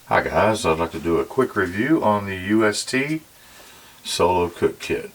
Hi guys, I'd like to do a quick review on the UST Solo Cook Kit.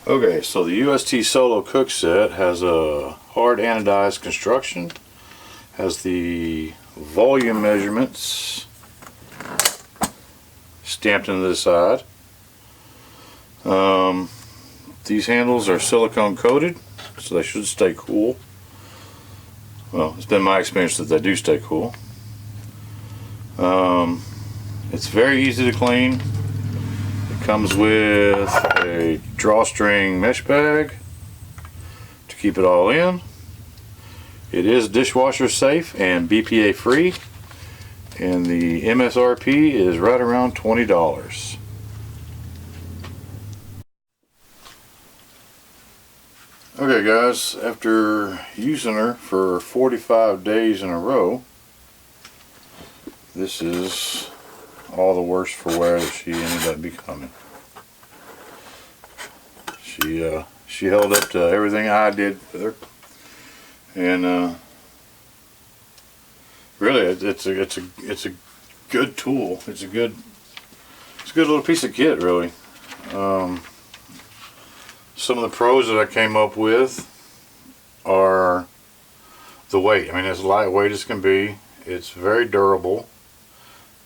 Okay, so the UST Solo Cook Set has a hard anodized construction, has the volume measurements stamped into the side. These handles are silicone coated, so they should stay cool. Well, it's been my experience that they do stay cool. It's very easy to clean. It comes with a drawstring mesh bag to keep it all in. It is dishwasher safe and BPA-free, and the MSRP is right around $20. Okay guys, after using her for 45 days in a row, this is all the worse for wear that she ended up becoming. She held up to everything I did with her, and really it's a good tool. It's a good little piece of kit, really. Some of the pros that I came up with are the weight. I mean, it's lightweight as can be. It's very durable.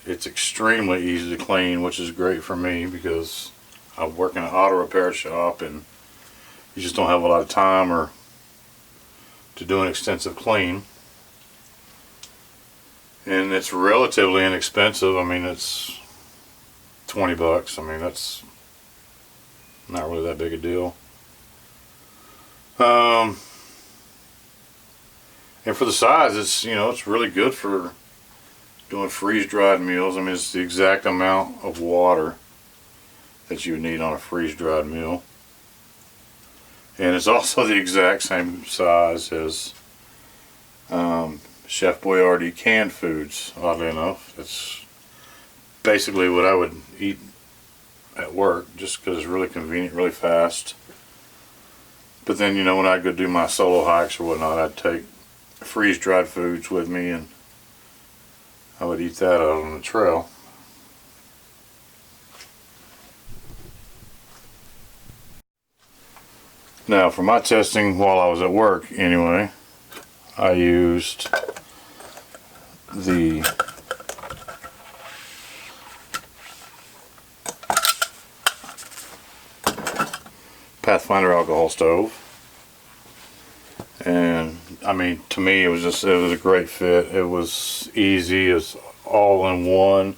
It's extremely easy to clean, which is great for me because I work in an auto repair shop and you just don't have a lot of time or to do an extensive clean. And it's relatively inexpensive. I mean, it's 20 bucks. I mean, that's not really that big a deal. And for the size, it's really good for doing freeze-dried meals. I mean, it's the exact amount of water that you would need on a freeze-dried meal. And it's also the exact same size as Chef Boyardee canned foods, oddly enough. It's basically what I would eat at work, just because it's really convenient, really fast. But then, when I go do my solo hikes or whatnot, I'd take freeze-dried foods with me and I would eat that out on the trail. Now, for my testing while I was at work, anyway, I used the Pathfinder alcohol stove, and I mean, to me it was a great fit. It was easy, it's all in one.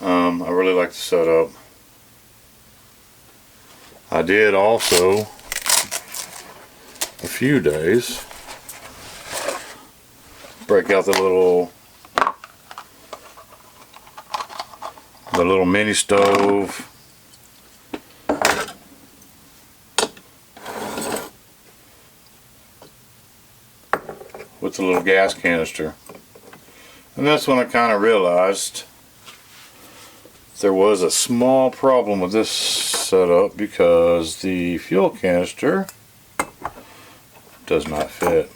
I really like the setup. I did also, a few days, break out the little mini stove with the little gas canister. And that's when I kind of realized there was a small problem with this setup because the fuel canister does not fit.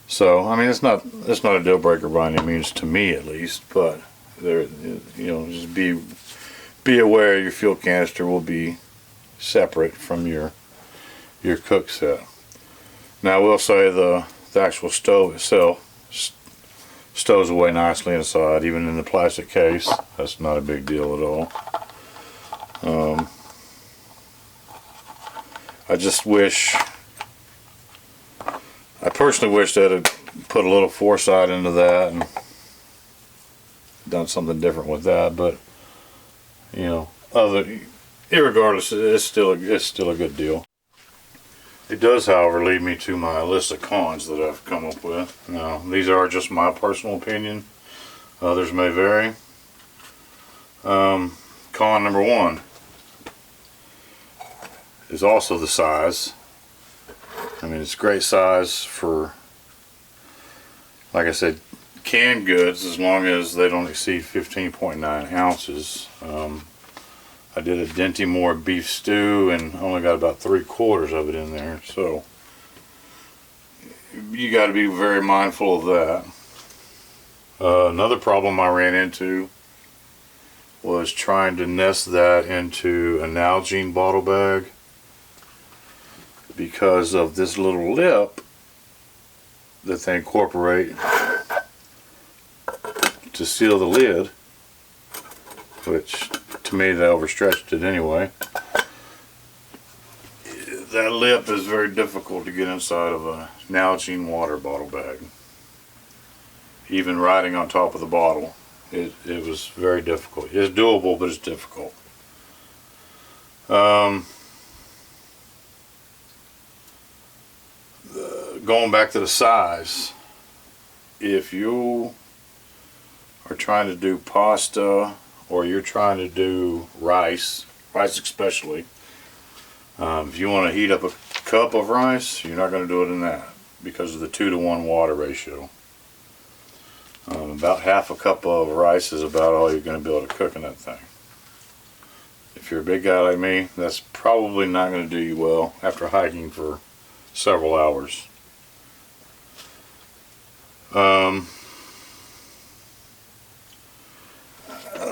So, I mean, it's not a deal breaker by any means, to me at least, but there, just be aware your fuel canister will be separate from your cook set. Now I will say the actual stove itself stows away nicely inside, even in the plastic case. That's not a big deal at all. I just wish, I personally wish they'd have put a little foresight into that and done something different with that, but you know, irregardless, it's still a good deal. It does, however, lead me to my list of cons that I've come up with. Now, these are just my personal opinion. Others may vary. Con number one is also the size. I mean, it's great size for, like I said, canned goods, as long as they don't exceed 15.9 ounces. I did a Dinty-Moore beef stew and only got about 3/4 of it in there, so you got to be very mindful of that. Another problem I ran into was trying to nest that into a Nalgene bottle bag because of this little lip that they incorporate to seal the lid, which to me they overstretched it anyway. That lip is very difficult to get inside of a Nalgene water bottle bag. Even riding on top of the bottle, it was very difficult. It's doable, but it's difficult. Going back to the size, if you are trying to do pasta or you're trying to do rice especially, if you want to heat up a cup of rice, you're not going to do it in that because of the 2-to-1 water ratio. About half a cup of rice is about all you're going to be able to cook in that thing. If you're a big guy like me, that's probably not going to do you well after hiking for several hours.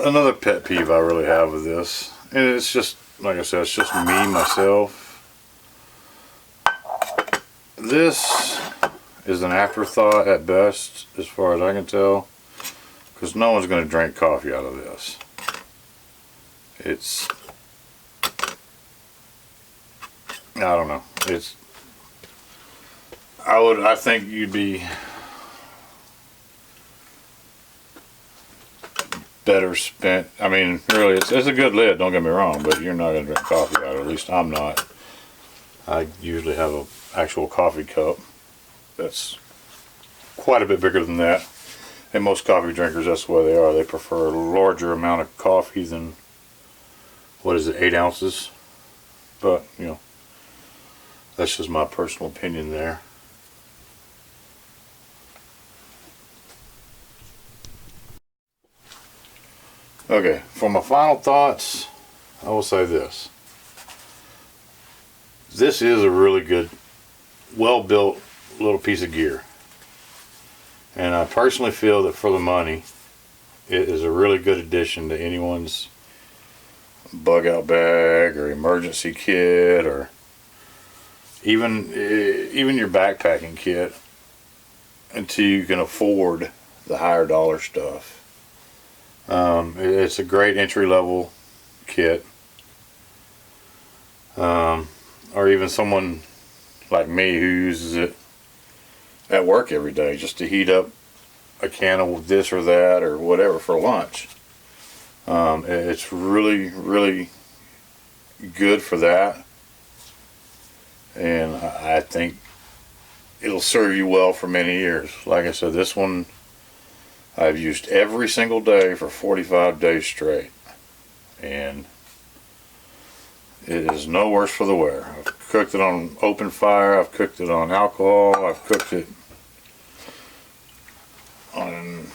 Another pet peeve I really have with this, and it's just, like I said, it's just me, myself. This is an afterthought at best, as far as I can tell, because no one's going to drink coffee out of this. It's, I don't know, it's, I think you'd be better spent. I mean, really, it's a good lid, don't get me wrong, but you're not going to drink coffee out of it. At least I'm not. I usually have an actual coffee cup that's quite a bit bigger than that. And most coffee drinkers, that's the way they are. They prefer a larger amount of coffee than, what is it, 8 ounces? But, you know, that's just my personal opinion there. Okay, for my final thoughts, I will say this. This is a really good, well-built little piece of gear. And I personally feel that for the money, it is a really good addition to anyone's bug out bag or emergency kit, or even your backpacking kit, until you can afford the higher dollar stuff. It's a great entry-level kit, or even someone like me who uses it at work every day just to heat up a can of this or that or whatever for lunch. It's really, really good for that, and I think it'll serve you well for many years. Like I said, this one I've used every single day for 45 days straight, and it is no worse for the wear. I've cooked it on open fire, I've cooked it on alcohol, I've cooked it on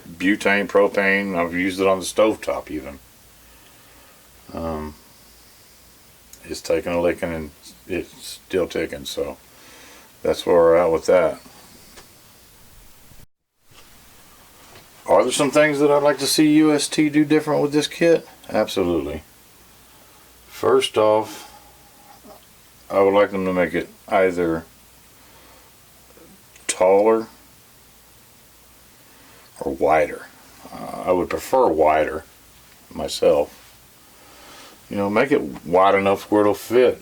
butane, propane, I've used it on the stovetop even. It's taking a licking and it's still ticking, so that's where we're at with that. Are there some things that I'd like to see UST do different with this kit? Absolutely. First off, I would like them to make it either taller or wider. I would prefer wider myself. You know, make it wide enough where it'll fit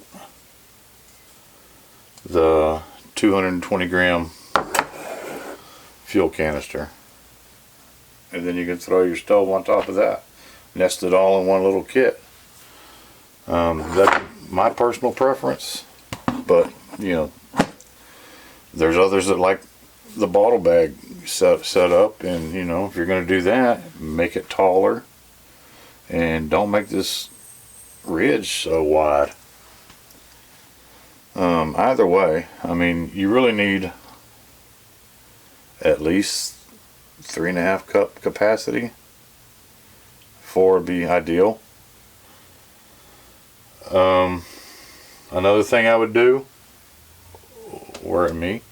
the 220 gram fuel canister. And then you can throw your stove on top of that. Nest it all in one little kit. That's my personal preference, but you know, there's others that like the bottle bag set up, and you know, if you're going to do that, make it taller and don't make this ridge so wide. Either way, I mean, you really need at least 3.5 cup capacity for it to be ideal. Another thing I would do, were it me,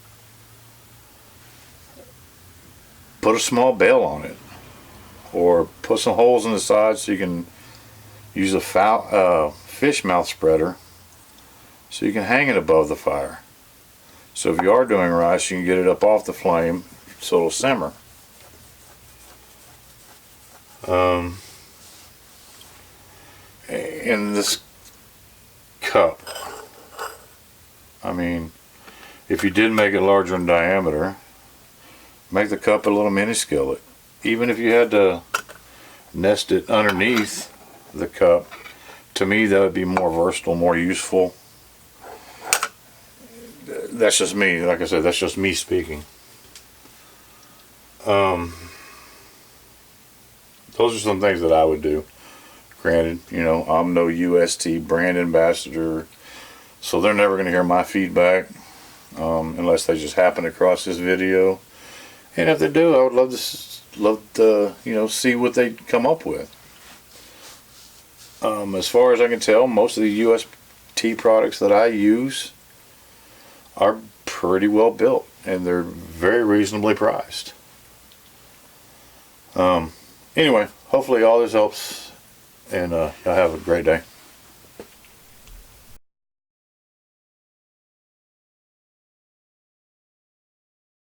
put a small bail on it, or put some holes in the side so you can use a fish mouth spreader so you can hang it above the fire. So if you are doing rice, you can get it up off the flame so it'll simmer. In this cup, I mean, if you did make it larger in diameter, make the cup a little mini skillet. Even if you had to nest it underneath the cup, to me that would be more versatile, more useful. That's just me. Like I said, that's just me speaking. Those are some things that I would do. Granted, you know, I'm no UST brand ambassador, so they're never going to hear my feedback unless they just happen across this video. And if they do, I would love to you know, see what they come up with. As far as I can tell, most of the UST products that I use are pretty well built, and they're very reasonably priced. Anyway, hopefully all this helps, and y'all have a great day.